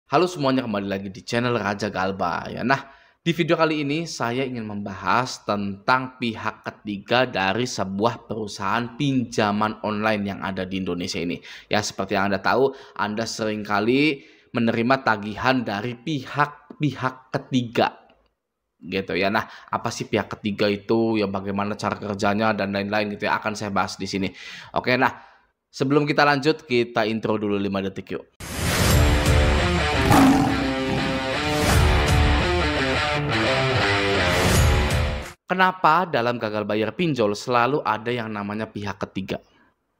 Halo semuanya, kembali lagi di channel Raja Galbay ya. Nah, di video kali ini saya ingin membahas tentang pihak ketiga dari sebuah perusahaan pinjaman online yang ada di Indonesia ini. Ya, seperti yang Anda tahu, Anda seringkali menerima tagihan dari pihak-pihak ketiga gitu ya. Nah, apa sih pihak ketiga itu? Ya, bagaimana cara kerjanya dan lain-lain gitu ya, akan saya bahas di sini. Oke, nah, sebelum kita lanjut, kita intro dulu 5 detik yuk. Kenapa dalam gagal bayar pinjol selalu ada yang namanya pihak ketiga?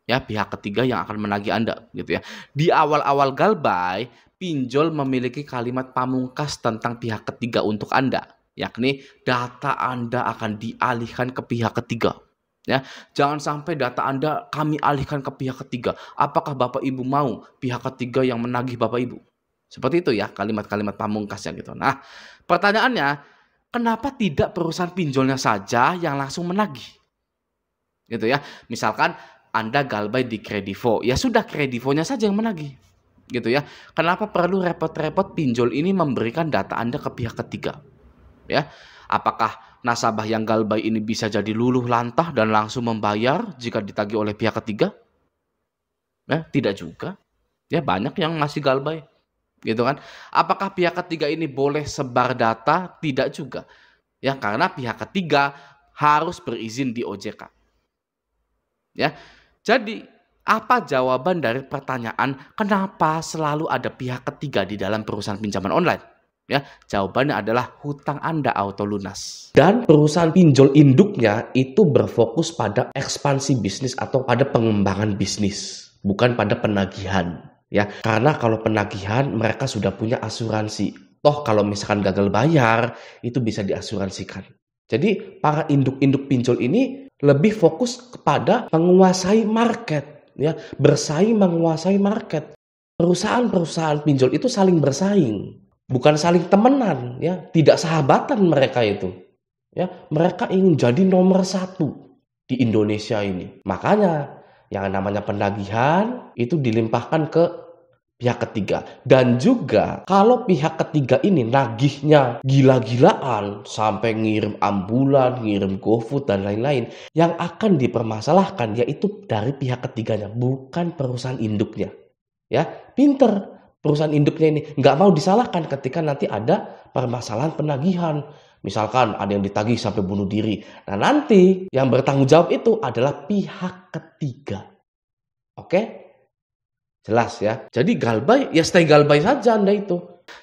Ya, pihak ketiga yang akan menagih Anda gitu ya. Di awal-awal Galbay, pinjol memiliki kalimat pamungkas tentang pihak ketiga untuk Anda, yakni data Anda akan dialihkan ke pihak ketiga. Ya, jangan sampai data Anda kami alihkan ke pihak ketiga. Apakah Bapak Ibu mau pihak ketiga yang menagih Bapak Ibu? Seperti itu ya kalimat-kalimat pamungkasnya gitu. Nah, pertanyaannya, kenapa tidak perusahaan pinjolnya saja yang langsung menagih? Gitu ya. Misalkan Anda Galbay di Kredivo, ya sudah Kredivonya saja yang menagih. Gitu ya. Kenapa perlu repot-repot pinjol ini memberikan data Anda ke pihak ketiga? Ya. Apakah nasabah yang Galbay ini bisa jadi luluh lantah dan langsung membayar jika ditagih oleh pihak ketiga? Ya, tidak juga. Ya, banyak yang masih Galbay. Gitu kan. Apakah pihak ketiga ini boleh sebar data? Tidak juga. Ya, karena pihak ketiga harus berizin di OJK. Ya. Jadi, apa jawaban dari pertanyaan kenapa selalu ada pihak ketiga di dalam perusahaan pinjaman online? Ya, jawabannya adalah hutang Anda auto lunas. Dan perusahaan pinjol induknya itu berfokus pada ekspansi bisnis atau pada pengembangan bisnis, bukan pada penagihan. Ya, karena kalau penagihan mereka sudah punya asuransi. Toh kalau misalkan gagal bayar itu bisa diasuransikan. Jadi para induk-induk pinjol ini lebih fokus kepada menguasai market, ya, bersaing menguasai market. Perusahaan-perusahaan pinjol itu saling bersaing, bukan saling temenan, ya, tidak sahabatan mereka itu. Ya, mereka ingin jadi nomor 1 di Indonesia ini. Makanya yang namanya penagihan itu dilimpahkan ke pihak ketiga. Dan juga kalau pihak ketiga ini nagihnya gila-gilaan sampai ngirim ambulan, ngirim GoFood dan lain-lain, yang akan dipermasalahkan yaitu dari pihak ketiganya, bukan perusahaan induknya. Ya, pinter perusahaan induknya ini nggak mau disalahkan ketika nanti ada permasalahan penagihan. Misalkan ada yang ditagih sampai bunuh diri. Nah, nanti yang bertanggung jawab itu adalah pihak ketiga. Oke? Jelas ya. Jadi Galbay, ya stay Galbay saja Anda itu.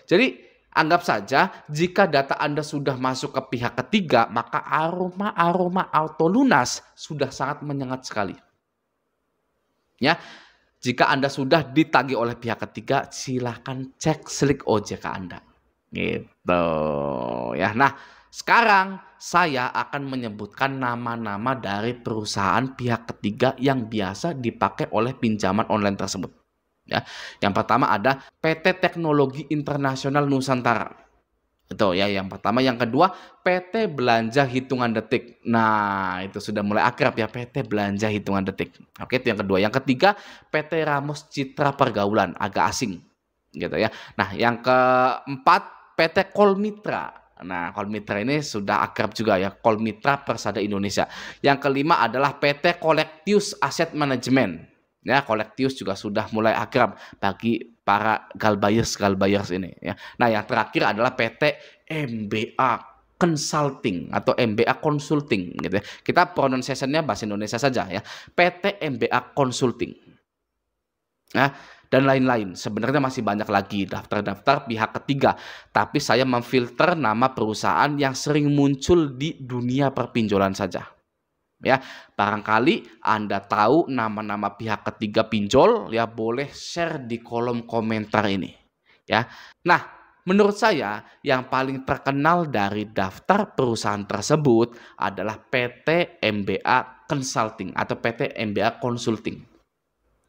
Jadi, anggap saja jika data Anda sudah masuk ke pihak ketiga, maka aroma auto lunas sudah sangat menyengat sekali. Ya, jika Anda sudah ditagih oleh pihak ketiga, silahkan cek slik OJK Anda. Gitu ya. Nah, sekarang saya akan menyebutkan nama-nama dari perusahaan pihak ketiga yang biasa dipakai oleh pinjaman online tersebut. Ya, yang pertama ada PT Teknologi Internasional Nusantara. Itu ya, yang pertama. Yang kedua, PT Belanja Hitungan Detik. Nah, itu sudah mulai akrab ya, PT Belanja Hitungan Detik. Oke, itu yang kedua. Yang ketiga, PT Ramos Citra Pergaulan, agak asing gitu ya. Nah, yang keempat, PT Kolmitra. Nah, Kolmitra ini sudah akrab juga ya, Kolmitra Persada Indonesia. Yang kelima adalah PT Collectius Asset Management. Ya, Collectius juga sudah mulai akrab bagi para galbayers ini ya. Nah, yang terakhir adalah PT MBA Consulting atau MBA Consulting gitu ya. Kita pronunciation-nya bahasa Indonesia saja ya. PT MBA Consulting. Nah, dan lain-lain. Sebenarnya masih banyak lagi daftar-daftar pihak ketiga, tapi saya memfilter nama perusahaan yang sering muncul di dunia perpinjolan saja. Ya, barangkali Anda tahu nama-nama pihak ketiga pinjol, ya boleh share di kolom komentar ini. Ya. Nah, menurut saya yang paling terkenal dari daftar perusahaan tersebut adalah PT MBA Consulting atau PT MBA Consulting.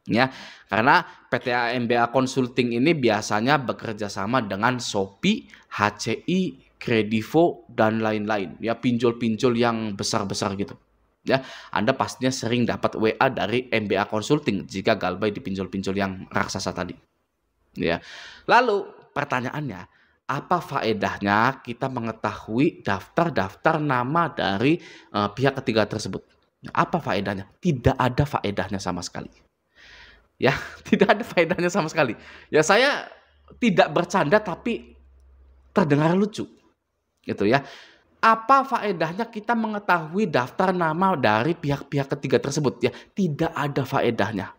Ya, karena PT MBA Consulting ini biasanya bekerja sama dengan Shopee, HCI, Kredivo dan lain-lain. Ya, pinjol-pinjol yang besar-besar gitu. Ya, Anda pastinya sering dapat WA dari MBA Consulting jika Galbay di pinjol-pinjol yang raksasa tadi. Ya. Lalu pertanyaannya, apa faedahnya kita mengetahui daftar-daftar nama dari pihak ketiga tersebut? Apa faedahnya? Tidak ada faedahnya sama sekali. Ya, tidak ada faedahnya sama sekali. Ya, saya tidak bercanda tapi terdengar lucu. Gitu ya. Apa faedahnya kita mengetahui daftar nama dari pihak-pihak ketiga tersebut? Ya, tidak ada faedahnya.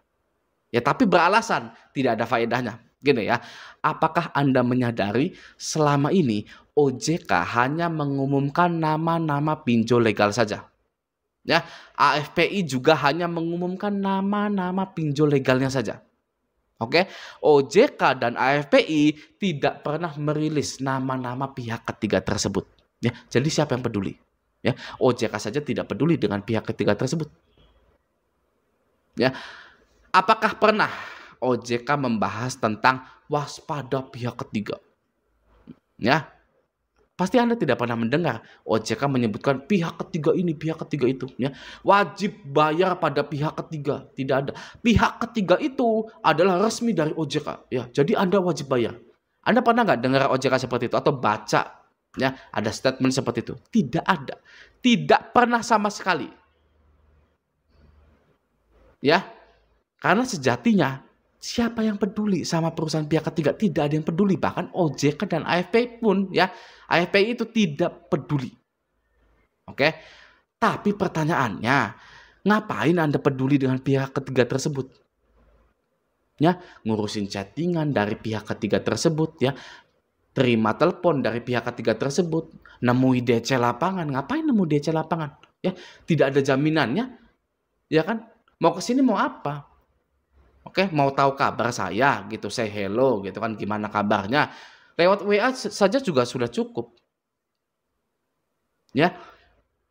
Ya, tapi beralasan tidak ada faedahnya. Gini ya, apakah Anda menyadari selama ini OJK hanya mengumumkan nama-nama pinjol legal saja? Ya, AFPI juga hanya mengumumkan nama-nama pinjol legalnya saja. Oke, OJK dan AFPI tidak pernah merilis nama-nama pihak ketiga tersebut. Ya, jadi siapa yang peduli? Ya, OJK saja tidak peduli dengan pihak ketiga tersebut. Ya, apakah pernah OJK membahas tentang waspada pihak ketiga? Ya, pasti Anda tidak pernah mendengar OJK menyebutkan pihak ketiga ini, pihak ketiga itu. Ya, wajib bayar pada pihak ketiga, tidak ada. Pihak ketiga itu adalah resmi dari OJK. Ya, jadi Anda wajib bayar. Anda pernah nggak dengar OJK seperti itu atau baca? Ya, ada statement seperti itu? Tidak ada, tidak pernah sama sekali. Ya, karena sejatinya siapa yang peduli sama perusahaan pihak ketiga? Tidak ada yang peduli. Bahkan OJK dan AFPI pun ya, AFPI itu tidak peduli. Oke. Tapi pertanyaannya, ngapain Anda peduli dengan pihak ketiga tersebut? Ya, ngurusin chattingan dari pihak ketiga tersebut ya. Terima telepon dari pihak ketiga tersebut, nemui DC lapangan. Ngapain nemu DC lapangan? Ya, tidak ada jaminannya. Ya kan? Mau ke sini mau apa? Oke, mau tahu kabar saya gitu, say hello gitu kan, gimana kabarnya? Lewat WA saja juga sudah cukup. Ya.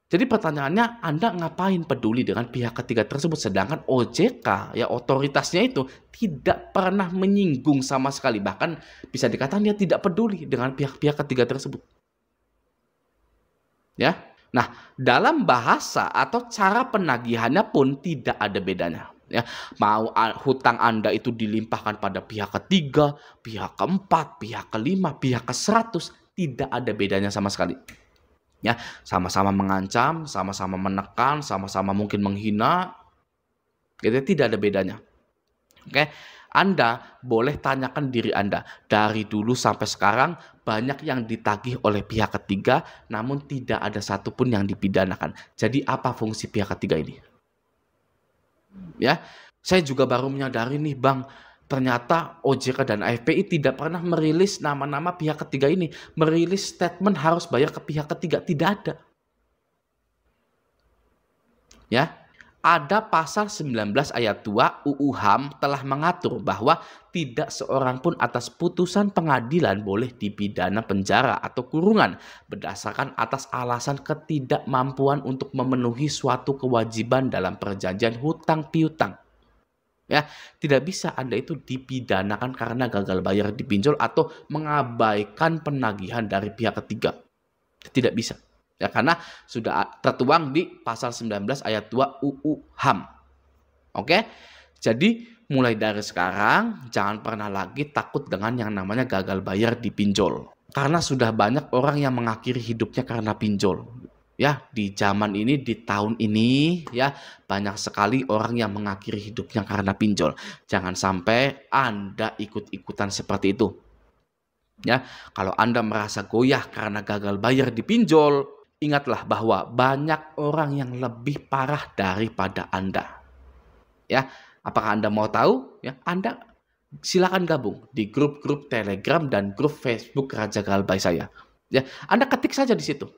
Jadi pertanyaannya, Anda ngapain peduli dengan pihak ketiga tersebut, sedangkan OJK ya otoritasnya itu tidak pernah menyinggung sama sekali, bahkan bisa dikatakan dia tidak peduli dengan pihak-pihak ketiga tersebut. Ya. Nah, dalam bahasa atau cara penagihannya pun tidak ada bedanya. Ya, mau hutang Anda itu dilimpahkan pada pihak ketiga, pihak keempat, pihak kelima, pihak ke-100, tidak ada bedanya sama sekali. Ya, sama-sama mengancam, sama-sama menekan, sama-sama mungkin menghina. Gitu, tidak ada bedanya. Oke, Anda boleh tanyakan diri Anda, dari dulu sampai sekarang banyak yang ditagih oleh pihak ketiga, namun tidak ada satupun yang dipidanakan. Jadi apa fungsi pihak ketiga ini? Ya, saya juga baru menyadari nih Bang, ternyata OJK dan AFPI tidak pernah merilis nama-nama pihak ketiga ini. Merilis statement harus bayar ke pihak ketiga, tidak ada. Ya, ada pasal 19 ayat 2 UU HAM telah mengatur bahwa tidak seorang pun atas putusan pengadilan boleh dipidana penjara atau kurungan berdasarkan atas alasan ketidakmampuan untuk memenuhi suatu kewajiban dalam perjanjian hutang piutang. Ya, tidak bisa Anda itu dipidanakan karena gagal bayar di pinjol atau mengabaikan penagihan dari pihak ketiga. Tidak bisa. Ya, karena sudah tertuang di pasal 19 ayat 2 UU HAM. Oke? Jadi mulai dari sekarang jangan pernah lagi takut dengan yang namanya gagal bayar di pinjol. Karena sudah banyak orang yang mengakhiri hidupnya karena pinjol. Ya, di zaman ini, di tahun ini, ya, banyak sekali orang yang mengakhiri hidupnya karena pinjol. Jangan sampai Anda ikut-ikutan seperti itu. Ya, kalau Anda merasa goyah karena gagal bayar di pinjol, ingatlah bahwa banyak orang yang lebih parah daripada Anda. Ya, apakah Anda mau tahu? Ya, Anda silakan gabung di grup-grup Telegram dan grup Facebook Raja Galbay saya. Ya, Anda ketik saja di situ.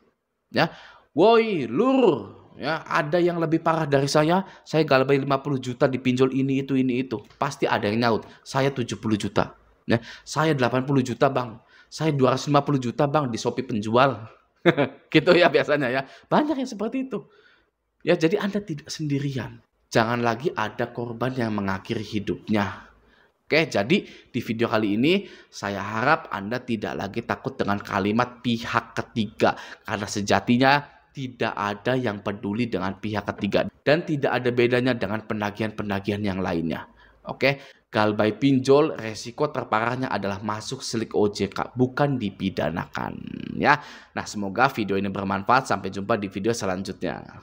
Ya, woi, lur, ya, ada yang lebih parah dari saya galbay 50 juta di pinjol ini itu. Pasti ada yang nyaut, saya 70 juta. Ya, saya 80 juta bang, saya 250 juta bang di Shopee penjual. Gitu ya biasanya ya. Banyak yang seperti itu. Ya, jadi Anda tidak sendirian. Jangan lagi ada korban yang mengakhiri hidupnya. Oke, jadi di video kali ini saya harap Anda tidak lagi takut dengan kalimat pihak ketiga. Karena sejatinya tidak ada yang peduli dengan pihak ketiga. Dan tidak ada bedanya dengan penagihan-penagihan yang lainnya. Oke, Gagal pinjol, resiko terparahnya adalah masuk slik OJK, bukan dipidanakan ya. Nah, semoga video ini bermanfaat. Sampai jumpa di video selanjutnya.